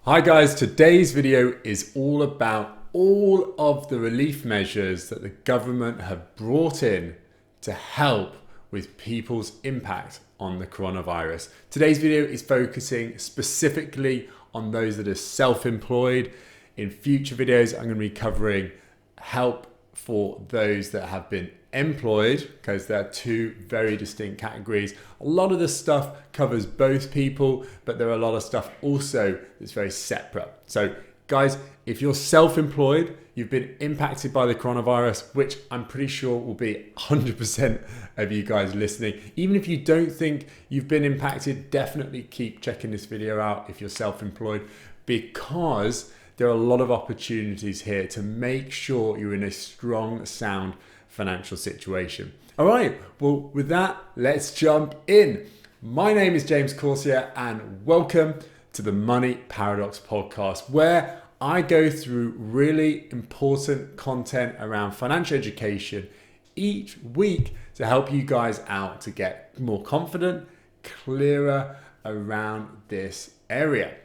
Hi guys, today's video is all about all of the relief measures that the government have brought in to help with people's impact on the coronavirus. Today's video is focusing specifically on those that are self-employed. In future videos, I'm going to be covering help for those that have been employed, because there are two very distinct categories. A lot of this stuff covers both people, but there are a lot of stuff also that's very separate. So guys, if you're self-employed, you've been impacted by the coronavirus, which I'm pretty sure will be 100% of you guys listening. Even if you don't think you've been impacted, definitely keep checking this video out if you're self-employed, because there are a lot of opportunities here to make sure you're in a strong, sound financial situation. All right, well, with that, let's jump in. My name is James Corsier, and welcome to the Money Paradox podcast, where I go through really important content around financial education each week to help you guys out to get more confident, clearer around this area.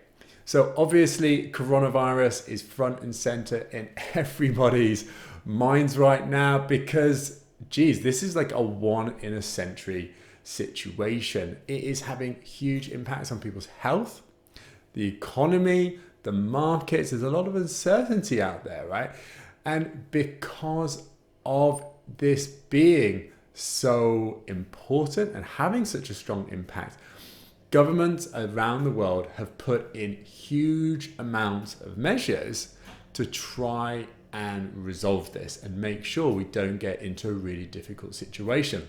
So obviously, coronavirus is front and center in everybody's minds right now because, geez, this is like a one in a century situation. It is having huge impacts on people's health, the economy, the markets. There's a lot of uncertainty out there, right? And because of this being so important and having such a strong impact, governments around the world have put in huge amounts of measures to try and resolve this and make sure we don't get into a really difficult situation.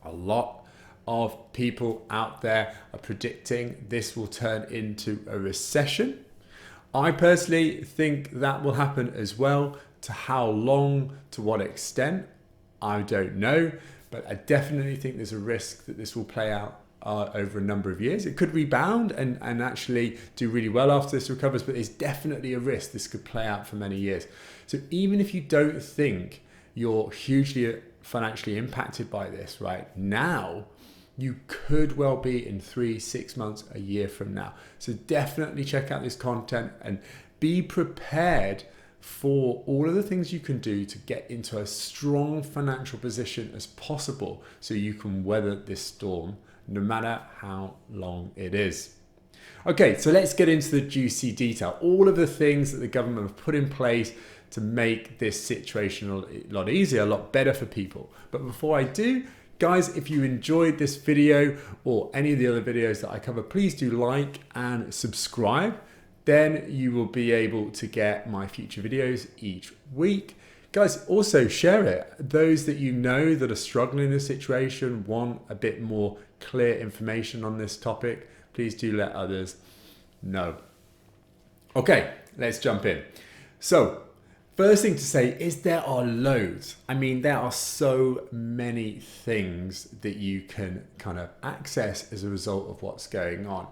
A lot of people out there are predicting this will turn into a recession. I personally think that will happen as well. To how long, to what extent, I don't know, but I definitely think there's a risk that this will play out over a number of years. It could rebound and actually do really well after this recovers, but there's definitely a risk this could play out for many years. So even if you don't think you're hugely financially impacted by this right now, you could well be in 3-6 months, a year from now. So definitely check out this content and be prepared for all of the things you can do to get into a strong financial position as possible so you can weather this storm, no matter how long it is. Okay, so let's get into the juicy detail. All of the things that the government have put in place to make this situation a lot easier, a lot better for people. But before I do, guys, if you enjoyed this video or any of the other videos that I cover, please do like and subscribe. Then you will be able to get my future videos each week. Guys, also share it. Those that you know that are struggling in this situation, want a bit more clear information on this topic, please do let others know. Okay, let's jump in. So, first thing to say is there are loads. I mean, there are so many things that you can kind of access as a result of what's going on.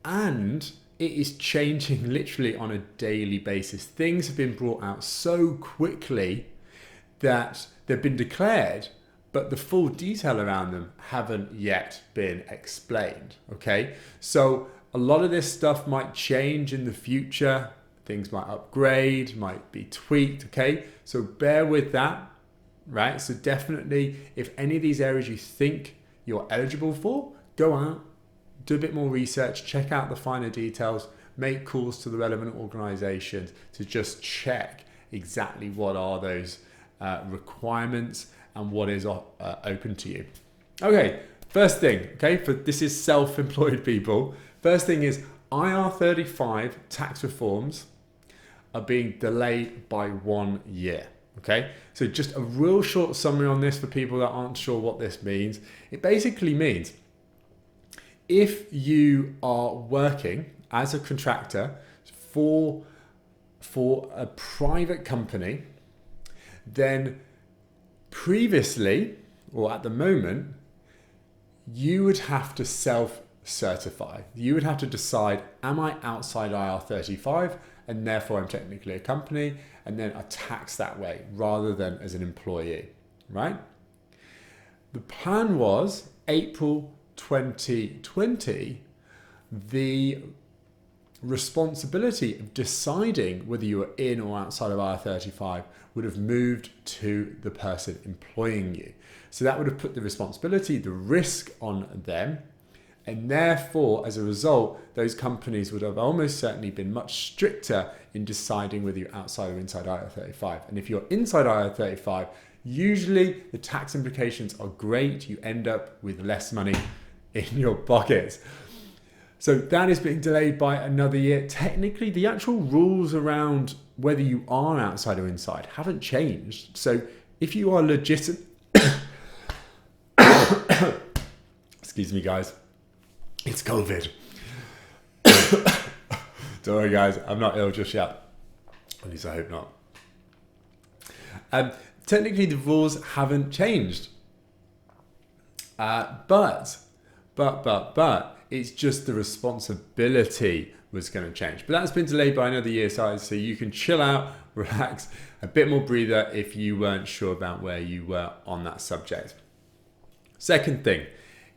And it is changing literally on a daily basis. Things have been brought out so quickly that they've been declared, but the full detail around them haven't yet been explained, okay? So a lot of this stuff might change in the future. Things might upgrade, might be tweaked, okay? So bear with that, right? So definitely, if any of these areas you think you're eligible for, go out, do a bit more research, check out the finer details, make calls to the relevant organizations to just check exactly what are those requirements and what is open to you. Okay, first thing, okay, for this is self-employed people. First thing is IR35 tax reforms are being delayed by 1 year. Okay, so just a real short summary on this for people that aren't sure what this means. It basically means if you are working as a contractor for a private company, then previously, or at the moment, you would have to self-certify. You would have to decide, am I outside IR35 and therefore I'm technically a company, and then are taxed that way rather than as an employee, right? The plan was April 2020, the responsibility of deciding whether you are in or outside of IR35 would have moved to the person employing you. So that would have put the responsibility, the risk on them. And therefore, as a result, those companies would have almost certainly been much stricter in deciding whether you're outside or inside IR35. And if you're inside IR35, usually the tax implications are great. You end up with less money in your pockets. So that is being delayed by another year. Technically, the actual rules around whether you are outside or inside haven't changed. So if you are legitimate, excuse me, guys. It's COVID. Don't worry, guys. I'm not ill just yet. At least I hope not. Technically, the rules haven't changed. But it's just the responsibility was going to change. But that's been delayed by another year, so you can chill out, relax, a bit more breather if you weren't sure about where you were on that subject. Second thing.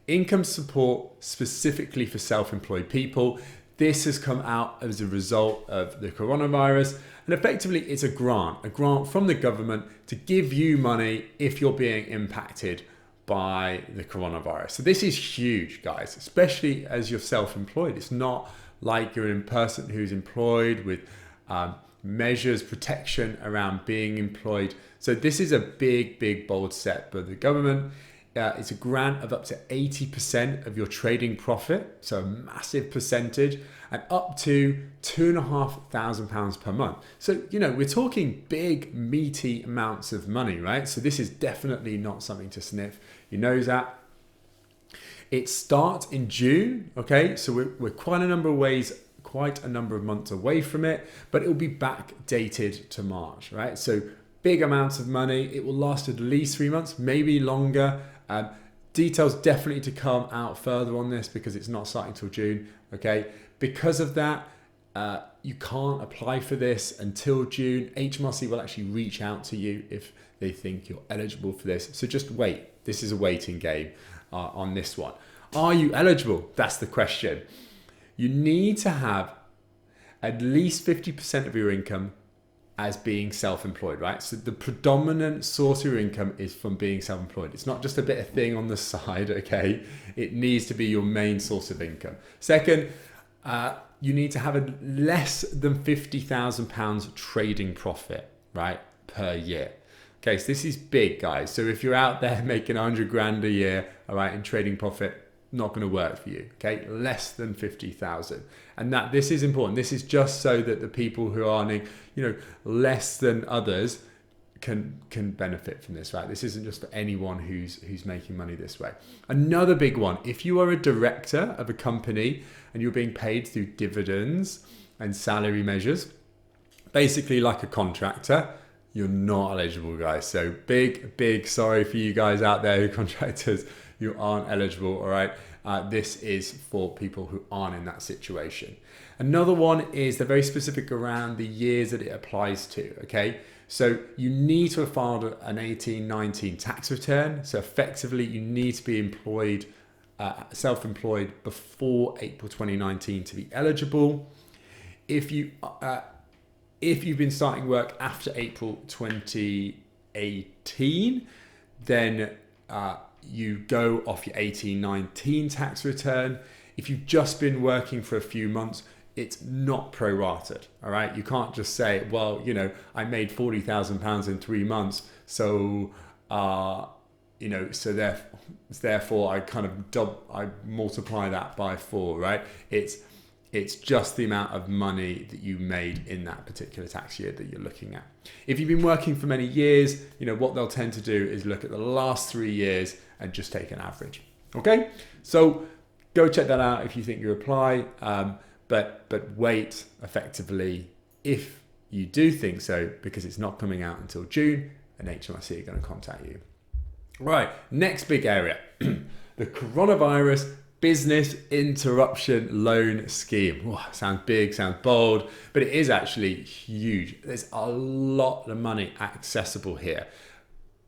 Income support specifically for self-employed people. This has come out as a result of the coronavirus, and effectively it's a grant from the government to give you money if you're being impacted by the coronavirus. So this is huge, guys, especially as you're self-employed. It's not like you're a person who's employed with measures, protection around being employed. So this is a big, bold step by the government. It's a grant of up to 80% of your trading profit, so a massive percentage, and up to £2,500 per month. So, we're talking big, meaty amounts of money, right? So this is definitely not something to sniff your nose at. It starts in June, okay? So we're quite a number of months away from it, but it will be backdated to March, right? So big amounts of money. It will last at least 3 months, maybe longer. Details definitely to come out further on this because it's not starting till June, okay? Because of that, you can't apply for this until June. HMRC will actually reach out to you if they think you're eligible for this. So just wait. This is a waiting game on this one. Are you eligible? That's the question. You need to have at least 50% of your income as being self-employed, right? So the predominant source of your income is from being self-employed. It's not just a bit of thing on the side, okay? It needs to be your main source of income. Second, you need to have a less than £50,000 trading profit, right, per year. Okay, so this is big, guys. So if you're out there making 100 grand a year, all right, in trading profit, not going to work for you, okay? Less than 50,000. And this is important. This is just so that the people who are earning, less than others can benefit from this, right? This isn't just for anyone who's making money this way. Another big one, if you are a director of a company and you're being paid through dividends and salary measures, basically like a contractor, you're not eligible, guys. So big sorry for you guys out there who contractors, you aren't eligible, all right? This is for people who aren't in that situation. Another one is they're very specific around the years that it applies to, okay? So you need to have filed an 18-19 tax return. So effectively, you need to be employed, self-employed before April 2019 to be eligible. If you've been starting work after April 2018, then you go off your 18-19 tax return. If you've just been working for a few months, it's not prorated, all right? You can't just say, well, I made £40,000 in 3 months, so therefore I I multiply that by 4, right? It's just the amount of money that you made in that particular tax year that you're looking at. If you've been working for many years, what they'll tend to do is look at the last 3 years and just take an average. Okay, so go check that out if you think you apply. But wait effectively if you do think so, because it's not coming out until June and HMRC are going to contact you. Right, next big area, the coronavirus business interruption loan scheme. Oh, sounds big, sounds bold, but it is actually huge. There's a lot of money accessible here.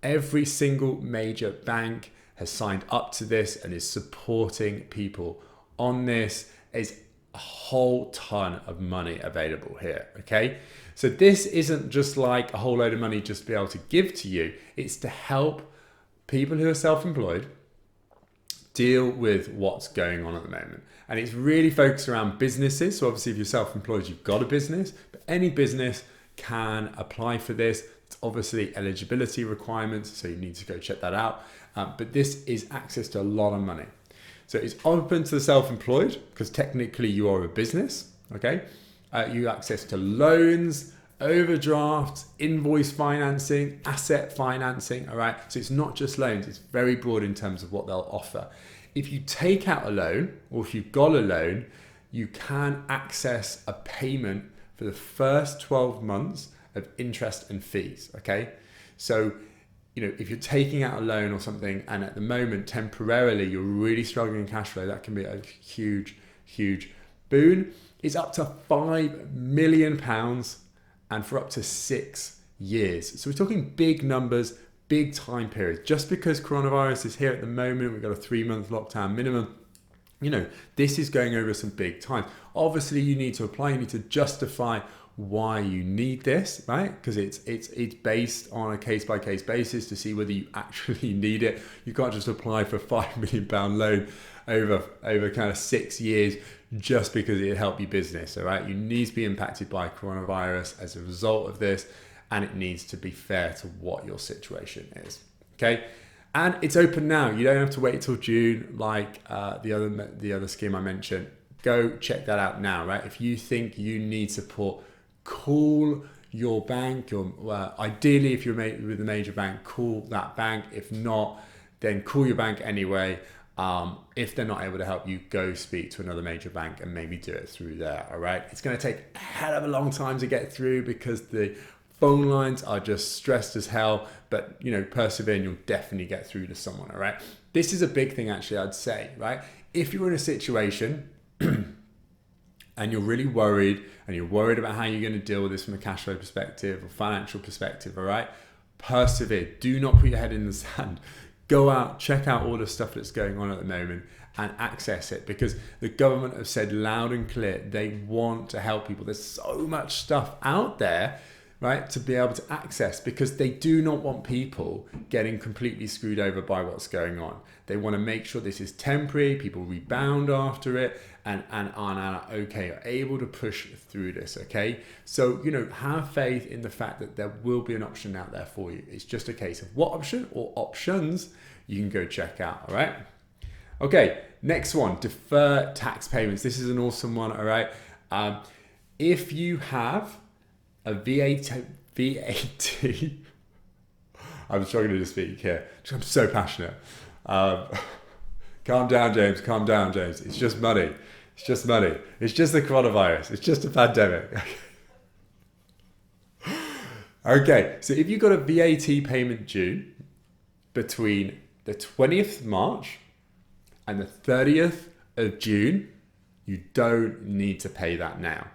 Every single major bank has signed up to this and is supporting people on this. It's a whole ton of money available here, okay? So this isn't just like a whole load of money just to be able to give to you. It's to help people who are self-employed deal with what's going on at the moment. And it's really focused around businesses. So obviously if you're self-employed, you've got a business, but any business can apply for this. It's obviously eligibility requirements, so you need to go check that out. But this is access to a lot of money. So it's open to the self-employed because technically you are a business, okay? You have access to loans, overdrafts, invoice financing, asset financing, all right? So it's not just loans, it's very broad in terms of what they'll offer. If you take out a loan or if you've got a loan, you can access a payment for the first 12 months of interest and fees, okay? So, you know, if you're taking out a loan or something and at the moment, temporarily, you're really struggling in cash flow, that can be a huge, huge boon. It's up to £5 million and for up to 6 years. So we're talking big numbers, big time periods. Just because coronavirus is here at the moment, we've got a 3-month lockdown minimum. You know, this is going over some big times. Obviously, you need to apply, you need to justify why you need this, right? Because it's based on a case-by-case basis to see whether you actually need it. You can't just apply for a £5 million loan over kind of 6 years just because it helped your business, all right? You need to be impacted by coronavirus as a result of this, and it needs to be fair to what your situation is, okay? And it's open now. You don't have to wait till June like the other scheme I mentioned. Go check that out now, right? If you think you need support, call your bank. Ideally, if you're with a major bank, call that bank. If not, then call your bank anyway. If they're not able to help you, go speak to another major bank and maybe do it through there, all right? It's going to take a hell of a long time to get through because the phone lines are just stressed as hell, but you know, persevere and you'll definitely get through to someone, all right? This is a big thing actually, I'd say, right? If you're in a situation and you're really worried and you're worried about how you're going to deal with this from a cash flow perspective or financial perspective, all right? Persevere. Do not put your head in the sand. Go out, check out all the stuff that's going on at the moment and access it, because the government have said loud and clear they want to help people. There's so much stuff out there, right, to be able to access, because they do not want people getting completely screwed over by what's going on. They want to make sure this is temporary, people rebound after it and are okay, are able to push through this, okay? So, you know, have faith in the fact that there will be an option out there for you. It's just a case of what option or options you can go check out, all right? Okay, next one, defer tax payments. This is an awesome one, all right? If you have a VAT, I'm struggling to speak here. I'm so passionate. Calm down, James. Calm down, James. It's just money. It's just money. It's just the coronavirus. It's just a pandemic. Okay, so if you've got a VAT payment due between the 20th of March and the 30th of June, you don't need to pay that now.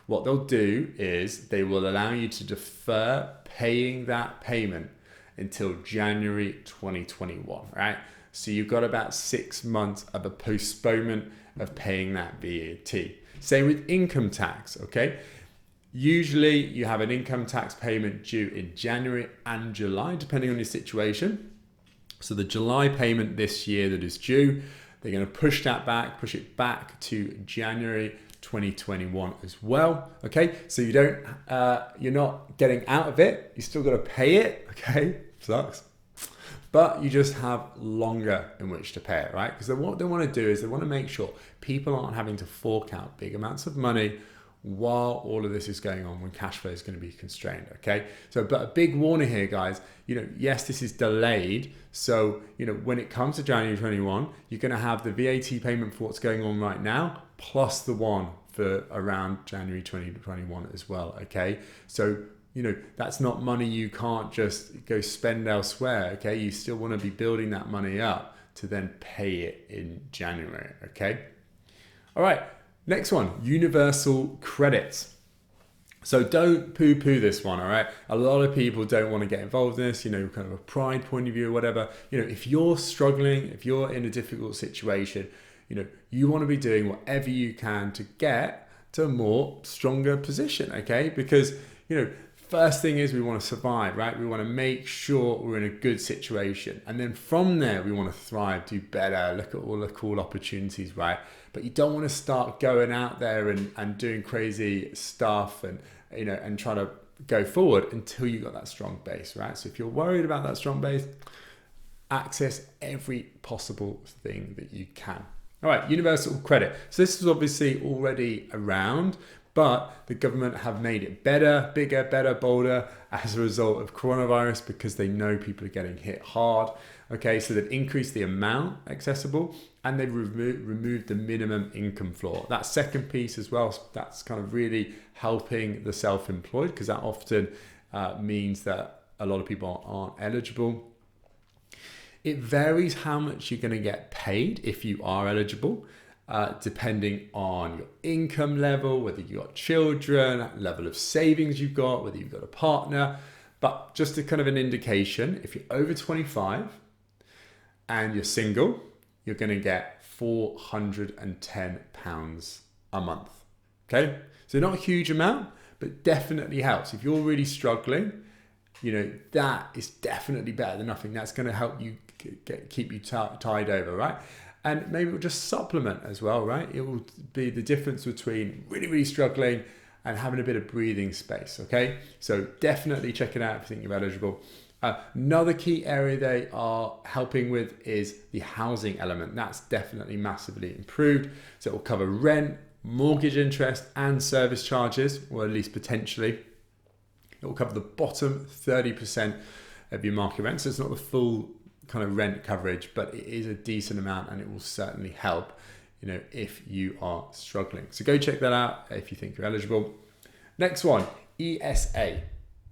What they'll do is they will allow you to defer paying that payment until January 2021, right? So you've got about 6 months of a postponement of paying that VAT. Same with income tax, okay? Usually you have an income tax payment due in January and July, depending on your situation. So the July payment this year that is due, they're going to push it back to January 2021 as well, okay? So you don't, you're not getting out of it. You still got to pay it, okay? Sucks. But you just have longer in which to pay it, right? Because what they want to do is they want to make sure people aren't having to fork out big amounts of money while all of this is going on, when cash flow is going to be constrained, okay? So, but a big warning here, guys, you know, yes, this is delayed. So, you know, when it comes to January 21, you're going to have the VAT payment for what's going on right now, plus the one for around January 2021 as well, okay? So, you know, that's not money you can't just go spend elsewhere, okay? You still want to be building that money up to then pay it in January, okay? All right. Next one, universal credits. So don't poo-poo this one, all right? A lot of people don't want to get involved in this, you know, kind of a pride point of view or whatever. You know, if you're struggling, if you're in a difficult situation, you want to be doing whatever you can to get to a more stronger position, okay? Because, first thing is we want to survive, right? We want to make sure we're in a good situation. And then from there, we want to thrive, do better, look at all the cool opportunities, right? But you don't want to start going out there and doing crazy stuff and trying to go forward until you got that strong base, right? So if you're worried about that strong base, access every possible thing that you can. All right, universal credit. So this is obviously already around, but the government have made it better, bigger, better, bolder as a result of coronavirus because they know people are getting hit hard. Okay, so they've increased the amount accessible and they've removed the minimum income floor. That second piece as well, that's kind of really helping the self-employed because that often means that a lot of people aren't eligible. It varies how much you're going to get paid if you are eligible. Depending on your income level, whether you've got children, level of savings you've got, whether you've got a partner. But just a kind of an indication, if you're over 25 and you're single, you're going to get £410 a month. Okay, so not a huge amount, but definitely helps. If you're really struggling, that is definitely better than nothing. That's going to help you keep you tied over, right? And maybe it'll just supplement as well, right? It will be the difference between really, really struggling and having a bit of breathing space, okay? So definitely check it out if you think you're eligible. Another key area they are helping with is the housing element. That's definitely massively improved. So it will cover rent, mortgage interest, and service charges, or at least potentially. It will cover the bottom 30% of your market rent. So it's not the full kind of rent coverage, but it is a decent amount and it will certainly help, if you are struggling. So go check that out if you think you're eligible. Next one, ESA.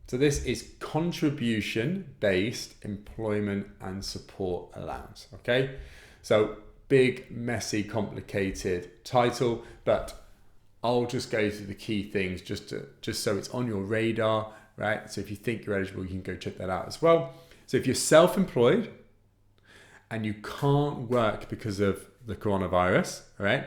So this is contribution-based employment and support allowance, okay? So big, messy, complicated title, but I'll just go through the key things just so it's on your radar, right? So if you think you're eligible, you can go check that out as well. So if you're self-employed and you can't work because of the coronavirus, right?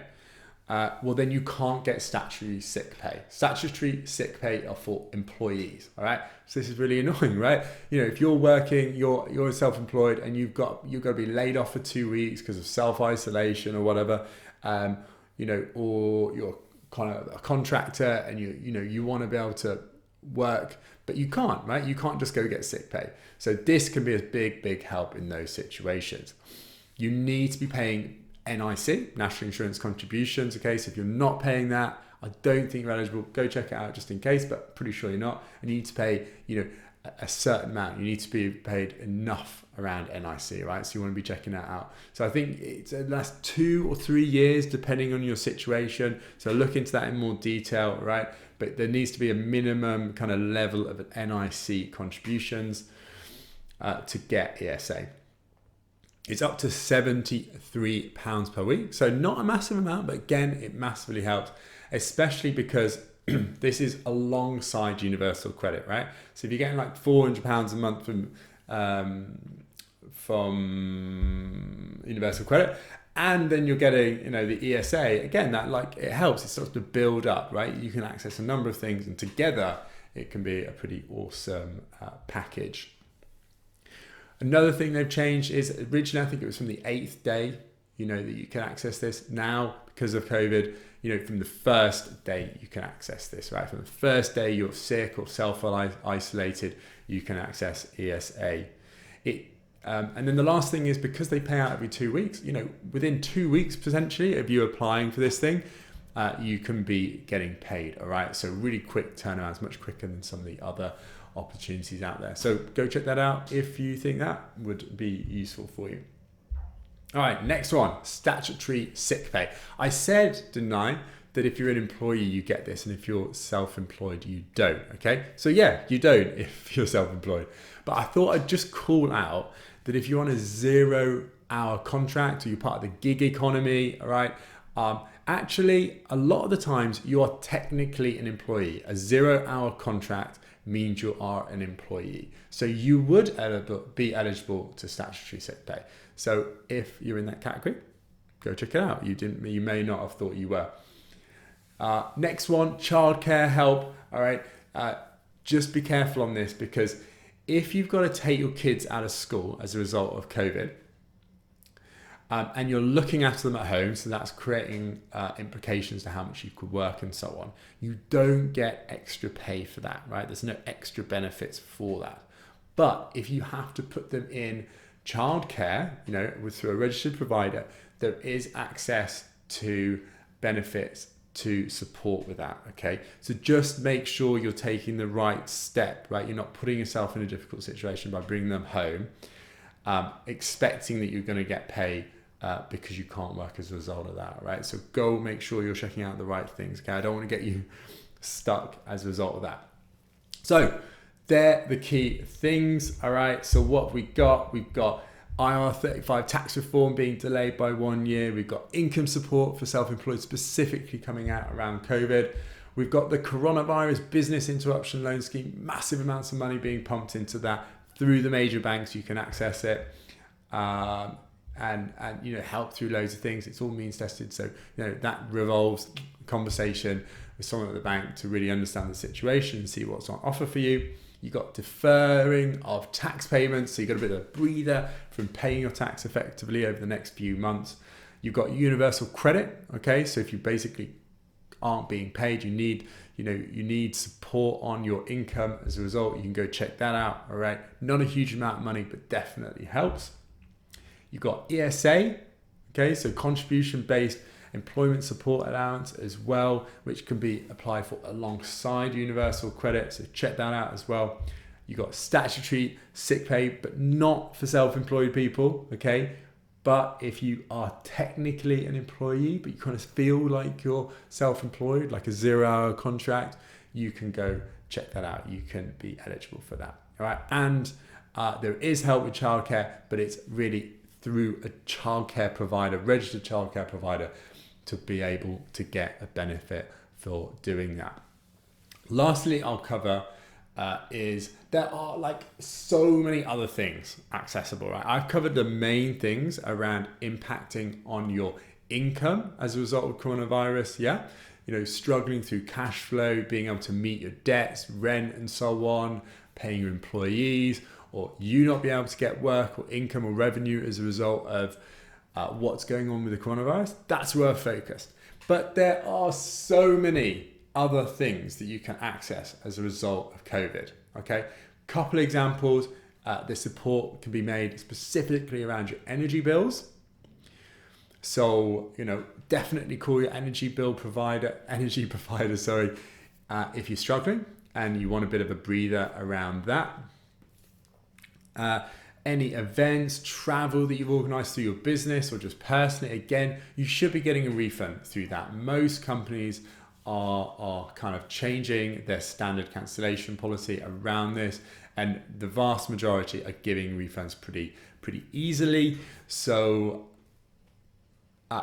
Well, then you can't get statutory sick pay. Statutory sick pay are for employees, all right? So this is really annoying, right? If you're working, you're self-employed and you've got to be laid off for 2 weeks because of self-isolation or whatever, or you're kind of a contractor and you want to be able to work, but you can't, right? You can't just go get sick pay. So this can be a big, big help in those situations. You need to be paying NIC, National Insurance Contributions, okay? So if you're not paying that, I don't think you're eligible. Go check it out just in case, but pretty sure you're not. And you need to pay, a certain amount. You need to be paid enough around NIC, right? So you want to be checking that out. So I think it's the last 2 or 3 years, depending on your situation. So look into that in more detail, right? But there needs to be a minimum kind of level of NIC contributions to get ESA. It's up to £73 per week. So not a massive amount, but again, it massively helps, especially because this is alongside universal credit, right? So if you're getting like £400 a month from universal credit, and then you're getting, the ESA, again, that it helps. It starts to build up, right? You can access a number of things and together it can be a pretty awesome package. Another thing they've changed is originally, I think it was from the 8th day, that you can access this. Now, because of COVID, from the first day you can access this, right? From the first day you're sick or self-isolated, you can access ESA. And then the last thing is because they pay out every 2 weeks, within 2 weeks potentially of you applying for this thing, you can be getting paid, all right? So really quick turnarounds, much quicker than some of the other opportunities out there. So go check that out if you think that would be useful for you. All right, next one, statutory sick pay. I said, didn't I, that if you're an employee, you get this, and if you're self-employed, you don't, okay? So yeah, you don't if you're self-employed. But I thought I'd just call out that if you're on a 0-hour contract or you're part of the gig economy, all right, actually, a lot of the times you are technically an employee. A 0-hour contract means you are an employee. So you would be eligible to statutory sick pay. So if you're in that category, go check it out. You may not have thought you were. Next one, childcare help. All right, just be careful on this, because if you've got to take your kids out of school as a result of COVID, and you're looking after them at home, so that's creating implications to how much you could work and so on, you don't get extra pay for that, right? There's no extra benefits for that. But if you have to put them in childcare, through a registered provider, there is access to benefits to support with that, okay? So just make sure you're taking the right step, right? You're not putting yourself in a difficult situation by bringing them home, expecting that you're going to get paid because you can't work as a result of that, right? So go make sure you're checking out the right things, okay? I don't want to get you stuck as a result of that. So they're the key things, all right? So what we've got IR35 tax reform being delayed by 1 year. We've got income support for self-employed specifically coming out around COVID. We've got the coronavirus business interruption loan scheme, massive amounts of money being pumped into that through the major banks. You can access it and help through loads of things. It's all means tested. So, that revolves conversation with someone at the bank to really understand the situation and see what's on offer for you. You've got deferring of tax payments, so you've got a bit of a breather from paying your tax effectively over the next few months. You've got universal credit, okay? So if you basically aren't being paid, you need support on your income as a result. You can go check that out, all right? Not a huge amount of money, but definitely helps. You've got ESA, okay? So contribution-based employment support allowance as well, which can be applied for alongside universal credit, so check that out as well. You got statutory sickbay, but not for self-employed people, okay? But if you are technically an employee, but you kind of feel like you're self-employed, like a 0-hour contract, you can go check that out. You can be eligible for that, all right? And there is help with childcare, but it's really through a childcare provider, registered childcare provider, to be able to get a benefit for doing that. Lastly, I'll cover is there are like so many other things accessible, right? I've covered the main things around impacting on your income as a result of coronavirus, yeah? Struggling through cash flow, being able to meet your debts, rent and so on, paying your employees, or you not being able to get work or income or revenue as a result of what's going on with the coronavirus. That's where we're focused. But there are so many other things that you can access as a result of COVID, okay? Couple examples, the support can be made specifically around your energy bills. So, definitely call your energy provider, if you're struggling and you want a bit of a breather around that. Any events, travel that you've organized through your business or just personally, again, you should be getting a refund through that. Most companies are kind of changing their standard cancellation policy around this, and the vast majority are giving refunds pretty easily. So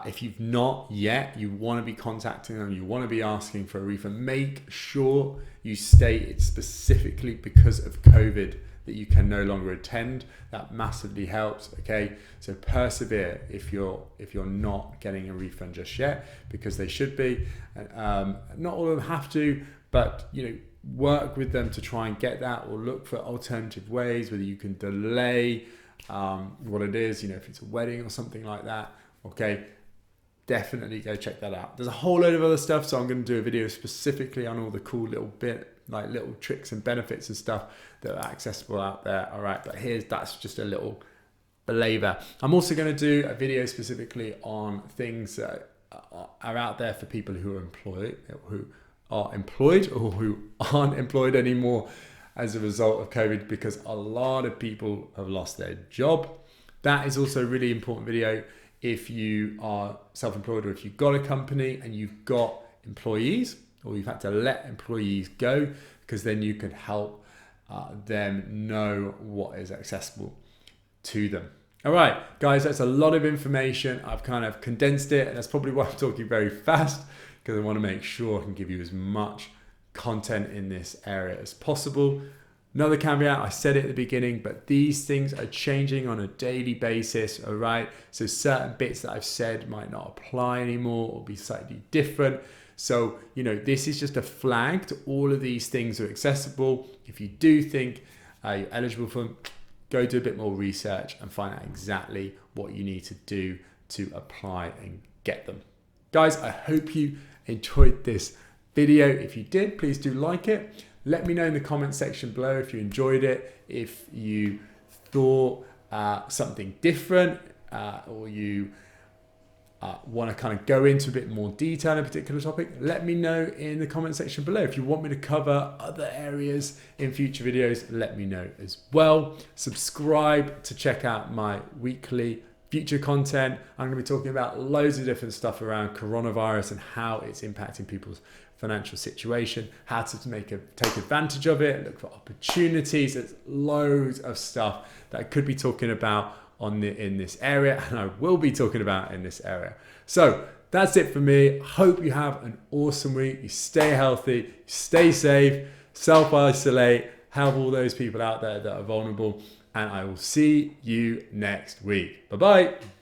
if you've not yet, you want to be contacting them, you want to be asking for a refund, make sure you state it specifically because of COVID that you can no longer attend. That massively helps, okay? So persevere if you're not getting a refund just yet, because they should be. Not all of them have to, but work with them to try and get that, or look for alternative ways, whether you can delay what it is, if it's a wedding or something like that, okay? Definitely go check that out. There's a whole load of other stuff, so I'm going to do a video specifically on all the cool little little tricks and benefits and stuff that are accessible out there. All right, but that's just a little flavor. I'm also going to do a video specifically on things that are out there for people who are employed or who aren't employed anymore as a result of COVID, because a lot of people have lost their job. That is also a really important video if you are self-employed, or if you've got a company and you've got employees, or you've had to let employees go, because then you can help them know what is accessible to them. All right, guys, that's a lot of information. I've kind of condensed it, and that's probably why I'm talking very fast, because I want to make sure I can give you as much content in this area as possible. Another caveat, I said it at the beginning, but these things are changing on a daily basis, all right? So certain bits that I've said might not apply anymore or be slightly different. So, this is just a flag to all of these things are accessible. If you do think you're eligible for them, go do a bit more research and find out exactly what you need to do to apply and get them. Guys, I hope you enjoyed this video. If you did, please do like it. Let me know in the comment section below if you enjoyed it, if you thought something different or you want to kind of go into a bit more detail on a particular topic. Let me know in the comment section below. If you want me to cover other areas in future videos, let me know as well. Subscribe to check out my weekly future content. I'm going to be talking about loads of different stuff around coronavirus and how it's impacting people's financial situation, how to take advantage of it, look for opportunities. There's loads of stuff that I could be talking about in this area, and I will be talking about in this area. So that's it for me. Hope you have an awesome week. You stay healthy, you stay safe, self-isolate, help all those people out there that are vulnerable, and I will see you next week. Bye-bye.